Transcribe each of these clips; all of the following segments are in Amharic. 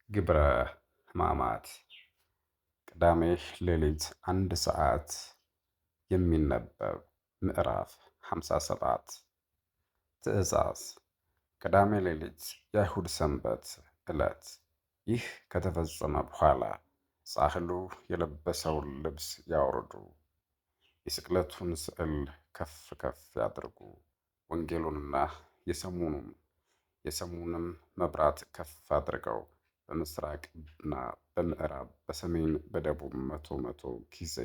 ግብረ ሕማማት ቅዳሜ ሌሊት 1 ሰዓት የሚነበብ ምዕራፍ 57 ትእዛዝ ቅዳሜ ሌሊት የአይሁድ ሰንበት ዕለት። ይህ ከተፈጸመ በኋላ ጻሕሉ የለበሰውን ልብስ ያውርዱ፣ የስቅለቱን ስዕል ከፍ ከፍ ያድርጉ፣ ወንጌሉንና የሰሙንም መብራት ከፍ አድርገው በምሥራቅና በምዕራብ በሰሜን በደቡብ መቶ ጊዜ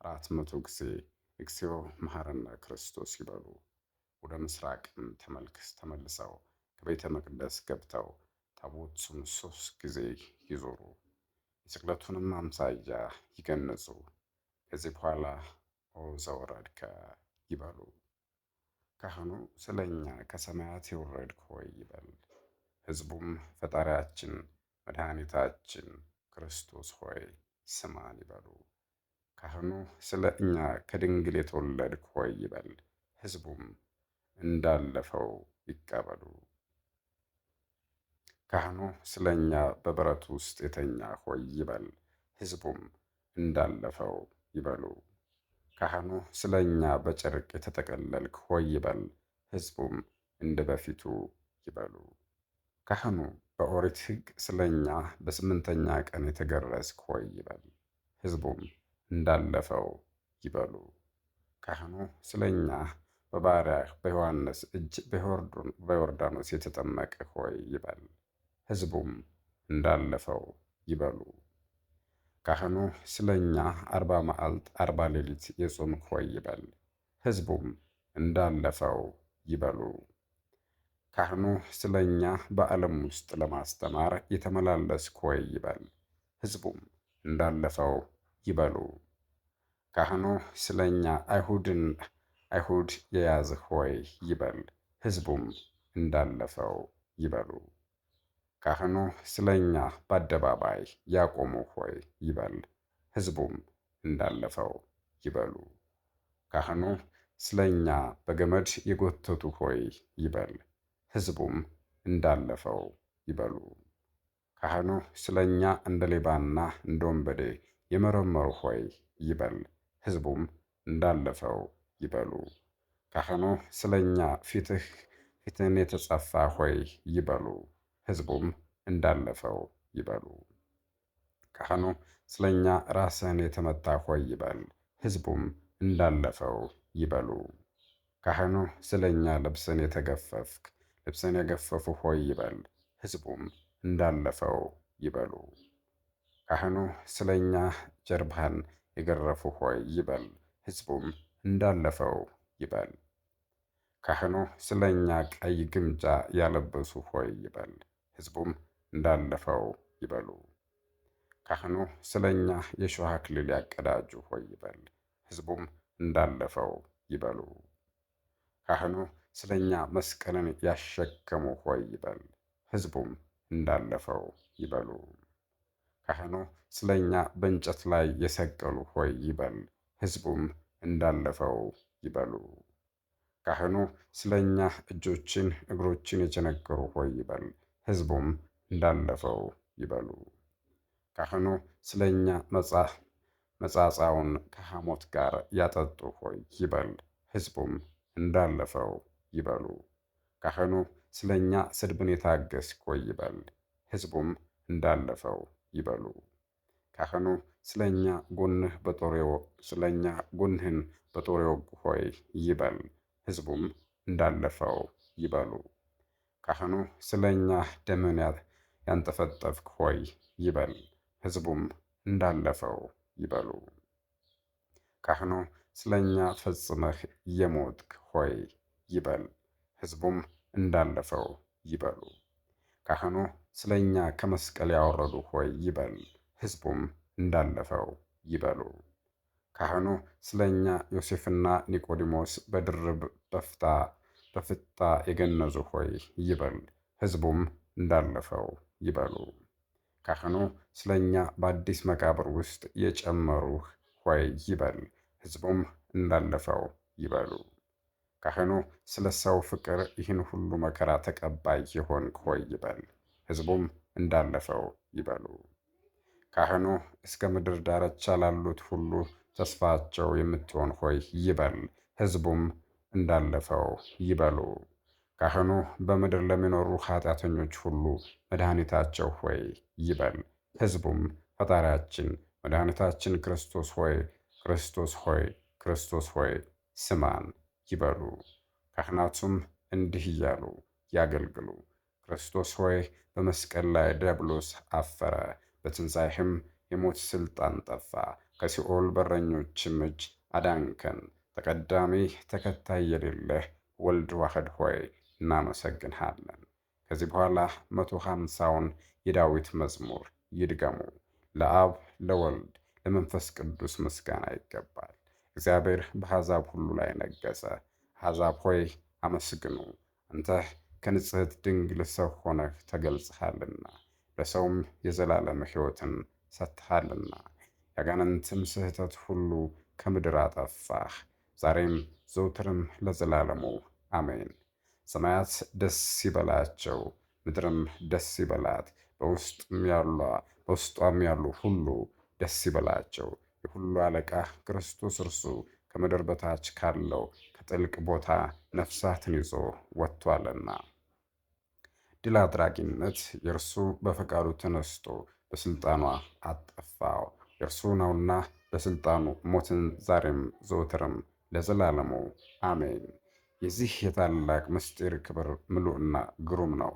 400 ጊዜ እግዚኦ መሐረነ ክርስቶስ ይበሉ። ወደ ምሥራቅም ተመልሰው ከቤተ መቅደስ ገብተው ታቦቱን 3 ጊዜ ይዞሩ፣ የስቅለቱንም አምሳያ ይገንጹ። ከዚህ በኋላ ኦ ዘወረድከ ይበሉ። ካህኑ ስለ እኛ ከሰማያት የወረድክ ሆይ ይበል። ሕዝቡም ፈጣሪያችን መድኃኒታችን ክርስቶስ ሆይ ስማን ይበሉ። ካህኑ ስለ እኛ ከድንግል የተወለድክ ሆይ ይበል። ሕዝቡም እንዳለፈው ይቀበሉ። ካህኑ ስለ እኛ በበረት ውስጥ የተኛ ሆይ ይበል። ሕዝቡም እንዳለፈው ይበሉ። ካህኑ ስለ እኛ በጨርቅ የተጠቀለልክ ሆይ ይበል። ሕዝቡም እንደ በፊቱ ይበሉ። ካህኑ በኦሪት ሕግ ስለ እኛ በስምንተኛ ቀን የተገረዝክ ሆይ ይበል። ሕዝቡም እንዳለፈው ይበሉ። ካህኑ ስለ እኛ በባሪያህ በዮሐንስ እጅ በዮርዳኖስ የተጠመቀ ሆይ ይበል። ሕዝቡም እንዳለፈው ይበሉ። ካህኑ ስለ እኛ 40 መዓልት 40 ሌሊት የጾምክ ሆይ ይበል። ሕዝቡም እንዳለፈው ይበሉ። ካህኑ ስለ እኛ በዓለም ውስጥ ለማስተማር የተመላለስክ ሆይ ይበል። ሕዝቡም እንዳለፈው ይበሉ። ካህኑ ስለ እኛ አይሁድ የያዝህ ሆይ ይበል። ሕዝቡም እንዳለፈው ይበሉ። ካህኑ ስለ እኛ በአደባባይ ያቆሙህ ሆይ ይበል። ሕዝቡም እንዳለፈው ይበሉ። ካህኑ ስለ እኛ በገመድ የጎተቱ ሆይ ይበል። ሕዝቡም እንዳለፈው ይበሉ። ካህኑ ስለ እኛ እንደ ሌባና እንደ ወንበዴ የመረመሩ ሆይ ይበል። ሕዝቡም እንዳለፈው ይበሉ። ካህኑ ስለ እኛ ፊትን የተጸፋ ሆይ ይበሉ። ሕዝቡም እንዳለፈው ይበሉ። ካህኑ ስለ እኛ ራስህን የተመታ ሆይ ይበል። ሕዝቡም እንዳለፈው ይበሉ። ካህኑ ስለ እኛ ልብስን የገፈፉ ሆይ ይበል። ሕዝቡም እንዳለፈው ይበሉ። ካህኑ ስለ እኛ ጀርባህን የገረፉ ሆይ ይበል። ሕዝቡም እንዳለፈው ይበል። ካህኑ ስለ እኛ ቀይ ግምጃ ያለበሱ ሆይ ይበል። ሕዝቡም እንዳለፈው ይበሉ። ካህኑ ስለ እኛ የሾህ አክሊል ያቀዳጁ ሆይ ይበል። ሕዝቡም እንዳለፈው ይበሉ። ካህኑ ስለ እኛ መስቀልን ያሸከሙ ሆይ ይበል። ሕዝቡም እንዳለፈው ይበሉ። ካህኑ ስለ እኛ በእንጨት ላይ የሰቀሉ ሆይ ይበል። ሕዝቡም እንዳለፈው ይበሉ። ካህኑ ስለ እኛ እጆችን እግሮችን የቸነከሩ ሆይ ይበል። ሕዝቡም እንዳለፈው ይበሉ። ካህኑ ስለ እኛ መጻጻውን ከሐሞት ጋር ያጠጡ ሆይ ይበል። ሕዝቡም እንዳለፈው ይበሉ። ካህኑ ስለ እኛ ስድብን የታገሥክ ሆይ ይበል። ሕዝቡም እንዳለፈው ይበሉ። ካህኑ ስለ እኛ ጎንህን በጦር የወጉ ሆይ ይበል። ሕዝቡም እንዳለፈው ይበሉ። ካህኑ ስለ እኛ ደምን ያንጠፈጠፍክ ሆይ ይበል። ሕዝቡም እንዳለፈው ይበሉ። ካህኑ ስለ እኛ ፈጽመህ የሞትክ ሆይ ይበል። ሕዝቡም እንዳለፈው ይበሉ። ካህኑ ስለ እኛ ከመስቀል ያወረዱ ሆይ ይበል። ሕዝቡም እንዳለፈው ይበሉ። ካህኑ ስለ እኛ ዮሴፍና ኒቆዲሞስ በድርብ በፍታ የገነዙ ሆይ ይበል። ሕዝቡም እንዳለፈው ይበሉ። ካህኑ ስለ እኛ በአዲስ መቃብር ውስጥ የጨመሩህ ሆይ ይበል። ሕዝቡም እንዳለፈው ይበሉ። ካህኑ ስለ ሰው ፍቅር ይህን ሁሉ መከራ ተቀባይ የሆንክ ሆይ ይበል። ሕዝቡም እንዳለፈው ይበሉ። ካህኑ እስከ ምድር ዳርቻ ላሉት ሁሉ ተስፋቸው የምትሆን ሆይ ይበል። ሕዝቡም እንዳለፈው ይበሉ። ካህኑ በምድር ለሚኖሩ ኃጢአተኞች ሁሉ መድኃኒታቸው ሆይ ይበል። ሕዝቡም ፈጣሪያችን መድኃኒታችን ክርስቶስ ሆይ ክርስቶስ ሆይ ክርስቶስ ሆይ ስማን ይበሉ። ካህናቱም እንዲህ እያሉ ያገልግሉ። ክርስቶስ ሆይ በመስቀል ላይ ዲያብሎስ አፈረ፣ በትንሣኤህም የሞት ሥልጣን ጠፋ። ከሲኦል በረኞችም እጅ አዳንከን። ተቀዳሚ ተከታይ የሌለህ ወልድ ዋህድ ሆይ እናመሰግንሃለን። ከዚህ በኋላ 150ውን የዳዊት መዝሙር ይድገሙ። ለአብ ለወልድ ለመንፈስ ቅዱስ ምስጋና ይገባል። እግዚአብሔር በአሕዛብ ሁሉ ላይ ነገሠ። አሕዛብ ሆይ አመስግኑ፣ አንተ ከንጽሕት ድንግል ሰው ሆነህ ተገልጽሃልና ለሰውም የዘላለም ሕይወትን ሰጥተሃልና። ያጋንንትን ስህተት ሁሉ ከምድር አጠፋህ፣ ዛሬም ዘውትርም ለዘላለሙ አሜን። ሰማያት ደስ ይበላቸው፣ ምድርም ደስ ይበላት፣ በውስጧም ያሉ ሁሉ ደስ ይበላቸው። የሁሉ አለቃ ክርስቶስ እርሱ ከምድር በታች ካለው ከጥልቅ ቦታ ነፍሳትን ይዞ ወጥቷልና። ድል አድራጊነት የእርሱ በፈቃዱ ተነስቶ በሥልጣኗ አጠፋው። የእርሱ ነውና በሥልጣኑ ሞትን ዛሬም ዘወትርም ለዘላለሙ አሜን። የዚህ የታላቅ ምስጢር ክብር ምሉዕና ግሩም ነው።